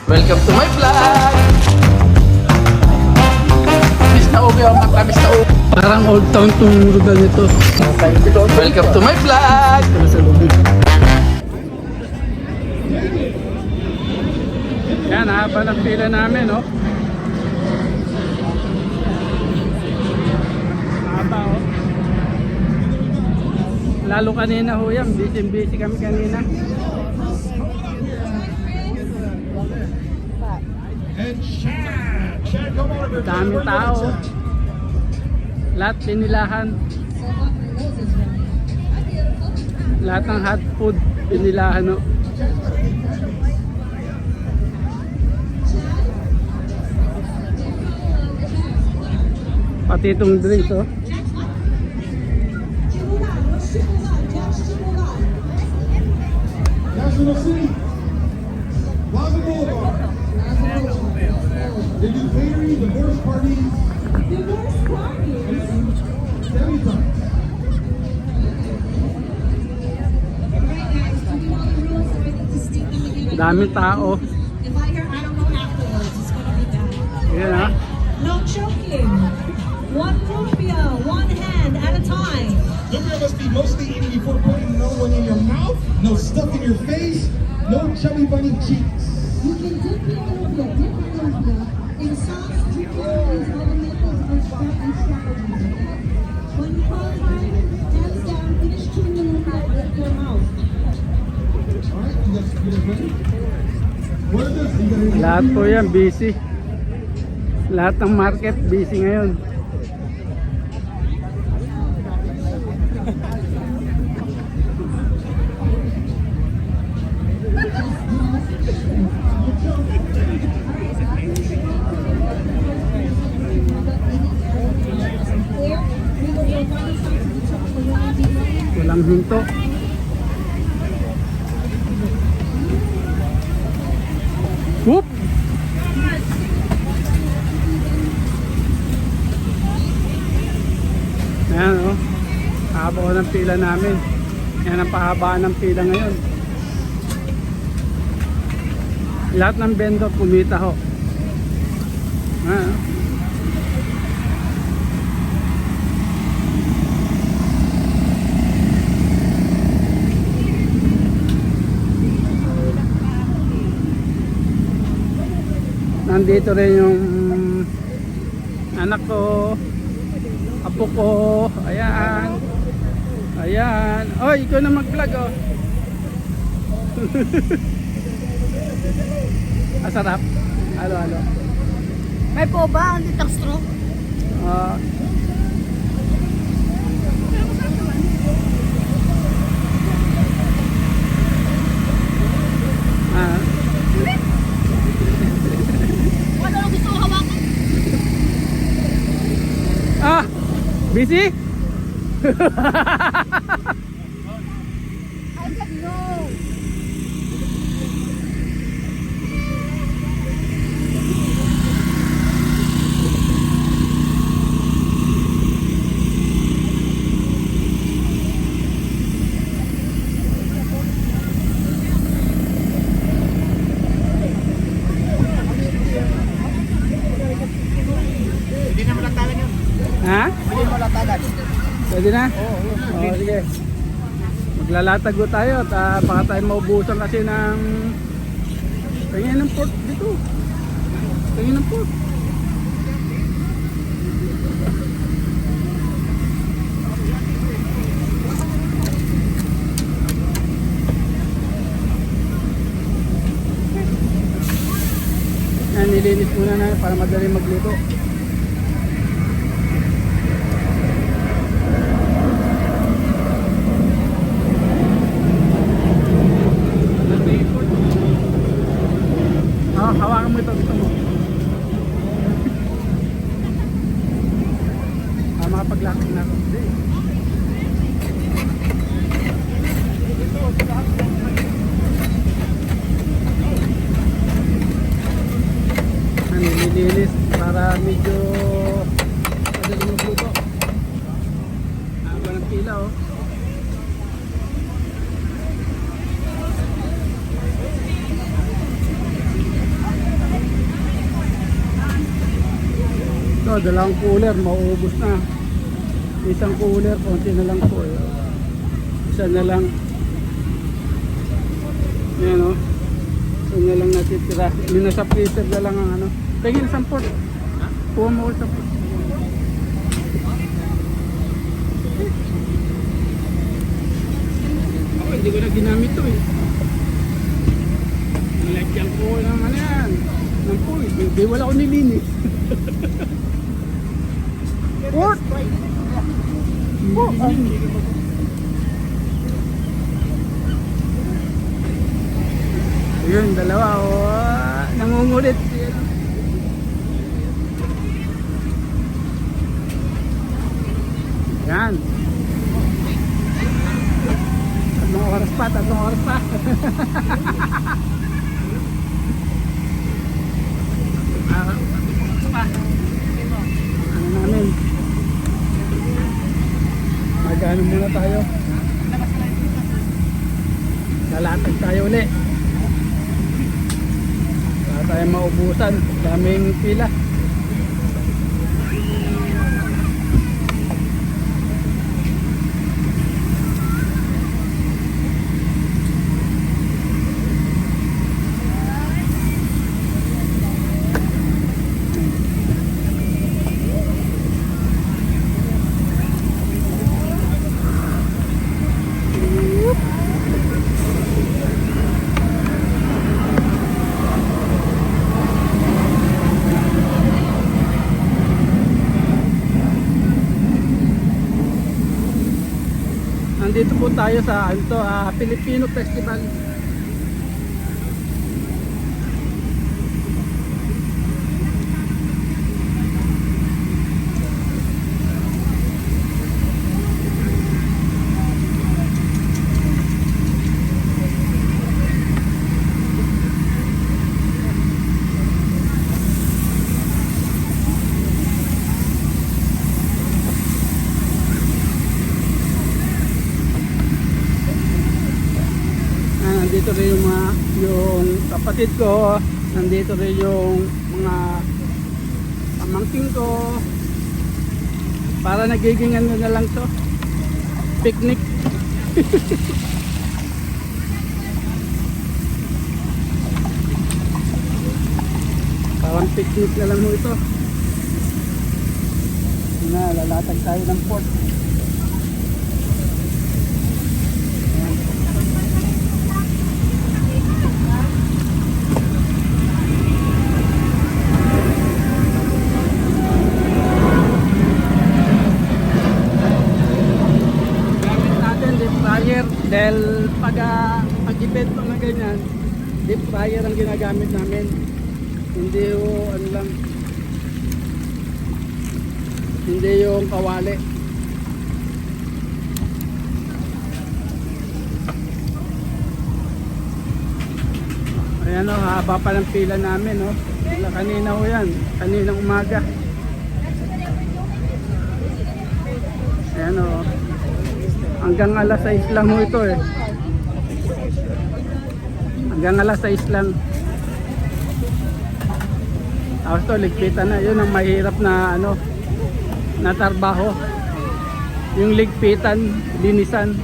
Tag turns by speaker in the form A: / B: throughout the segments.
A: Welcome to my vlog! Miss na ubi ang matamis na ubi.
B: Parang old town tong lugar nito.
A: Welcome to my vlog!
B: Yan, haba ng pila namin, no? Haba, oh. Lalo kanina ho yan, busy kami kanina. Daming tao. Lahat pinilahan. Lahat ng hot food pinilahan, no? Pati itong drinks, oh.
C: National City, Plaza Boulevard, the new catering, divorce parties, debutante.
B: Daming tao.
D: If I hear I don't know afterwards, it's gonna be bad.
B: Yan, ha?
D: No choking. One lumpia, one hand at a time.
C: Lumpia must be mostly eaten before putting another one in your mouth. No stuff in your face. No chubby bunny cheeks.
D: You can dip your lumpia, in sauce, dip your face, all the nipples are strategies. When you qualify, hands down, finish chewing the lumpia with your mouth.
C: Alright, you guys get it ready? What is this? You gotta
B: Lahat po yan, busy. Lahat ng market, busy ngayon. Walang hinto. Whoop! Ayan, oh. Haba ko ng pila namin. Yan ang pahabaan ng pila ngayon. Lahat ng vendor kumita ho. Ayan, oh. Nandito rin yung anak ko, apo ko, ayan, ayan, oh ikaw na mag vlog, oh. Asarap, halo.
E: May po ba ang litang straw?
B: Ah. Ah.
E: Wala lang gusto ko hawakan.
B: Ah, busy?
E: I said no.
B: Ha? Pwede na? Oo, sige. Maglalatag ko tayo at baka tayo maubusan kasi ng tingin ng port dito. Tingin ng port. Yan, nilinis muna na para madali magluto. Hawakan mo ito, gusto mo. Makapaglakad na ako. Nililinis para medyo madali magluto. Haba ng pila, oh. dalawang cooler, mauubos na. Isang cooler, konti na lang po. Isa na lang. Yan o. Isa na lang natitira. Yung nasa freezer na lang ang ano. Tingin isang pot. Kuha mo ko isang pot. Ako, hindi ko na ginamit to eh. Nilagyan ko ng ano yan. Ng po eh. Hindi wala ko nilinis. What? Yun, dalawa. Oh, nangungulit. Yan. Tatlong oras pa. Ano namin? Magano muna tayo. Lalatag tayo ulit. Wala tayong maubusan. Daming pila. Nandito po tayo sa Filipino Festival. Nandito rin yung kapatid ko, nandito rin yung mga pamangkin ko. Para nagiging ano na lang to, picnic. Parang picnic na lang mo ito. Lalatag tayo ng port. Dahil pag-event pa na ganyan, deep fryer ang ginagamit namin. Hindi yung ano lang, hindi yung kawali. Ayan o, haba pa ng pila namin o. Pila kanina o yan, kaninang umaga. Ayan o. Hanggang alas 6 lang ho ito eh. Hanggang alas 6 lang. Tapos to, ligpitan na. Yun ang mahirap na ano, na trabaho. Yung ligpitan, linisan.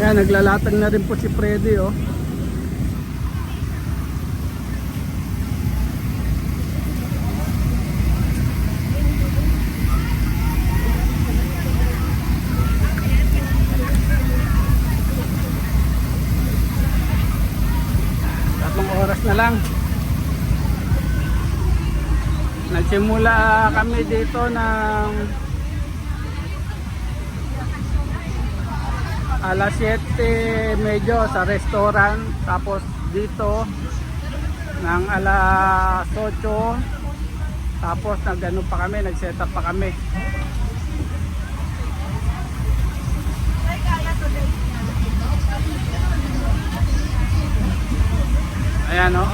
B: Yan, naglalatag na rin po si Freddy oh. Oras na lang. Nagsimula kami dito ng alas 7 medyo sa restaurant, tapos dito ng alas 8, tapos nagano pa kami, nag-set up pa kami. Ayan o.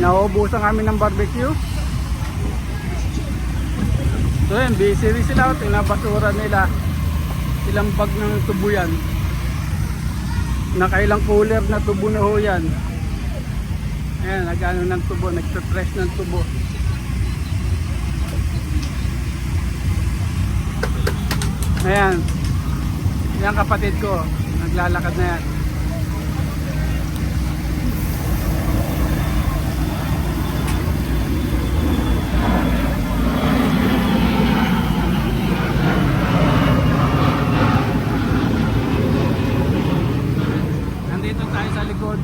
B: Nauubusan kami ng barbecue. So yun, busy rin sila. Tingnan basura nila. Ilang bag ng tubo yan. Nakailang cooler na tubo na ho yan. Ayan, nagano ng tubo. Nagpe-press ng tubo. Ayan. Yan kapatid ko. Naglalakad na yan. Nandito tayo sa likod.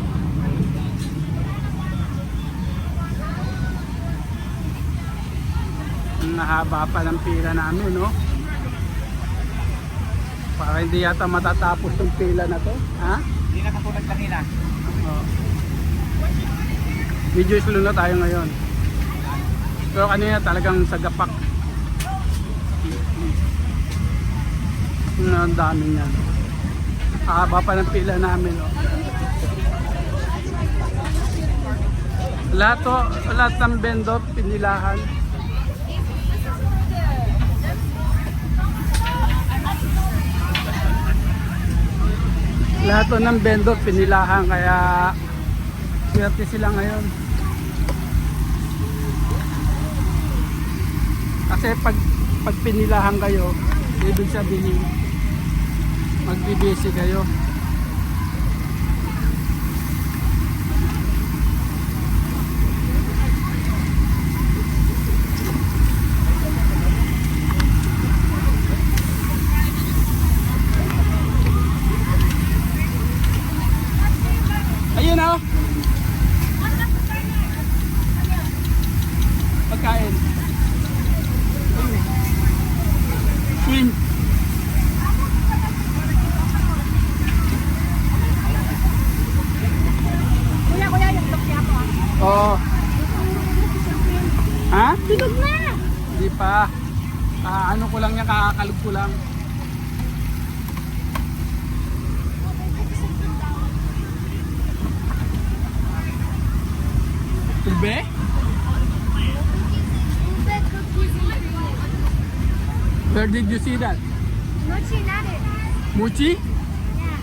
B: Ang haba pa ng pila namin, no? Para hindi yata matatapos yung pila na to. Ha?
A: Hindi na katulad kanina.
B: Oh. Medyo slow na tayo ngayon. Pero kanina talagang sagapak. Ang dami niyan. Haba pa ng pila namin. Oh. Lahat ng vendor pinilahan. Lahat ng vendor pinilahan kaya swerte sila ngayon. Kasi pag pinilahan kayo, ibig sabihin magbibisi kayo. Ayun oh. Pagkain. Swing.
E: Kuya, yung tukya ko.
B: Oo. Ha?
E: Bilog na!
B: Hindi pa. Ano ko lang yan, kakakalog ko lang. Tube? Where did you see that?
E: Mochi, not it.
B: Mochi?
E: Yeah.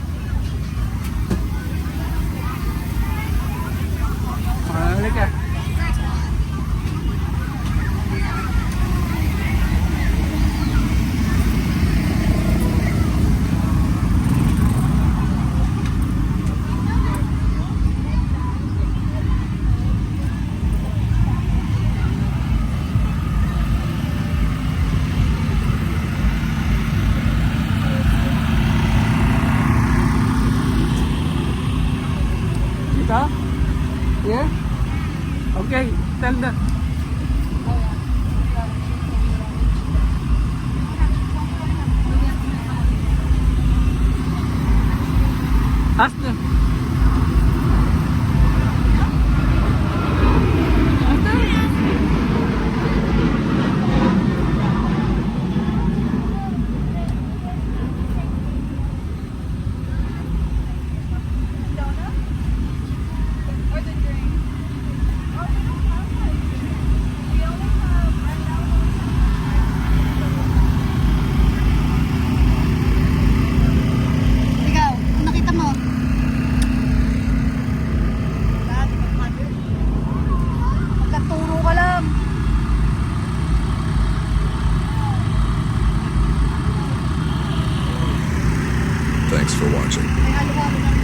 B: Halika. Kita? Yeah? Okay, tell them. Ask them.
E: Ikaw, kung nakita mo. Magkaturo ka lang.
F: Thanks for watching.
E: May halo-halo na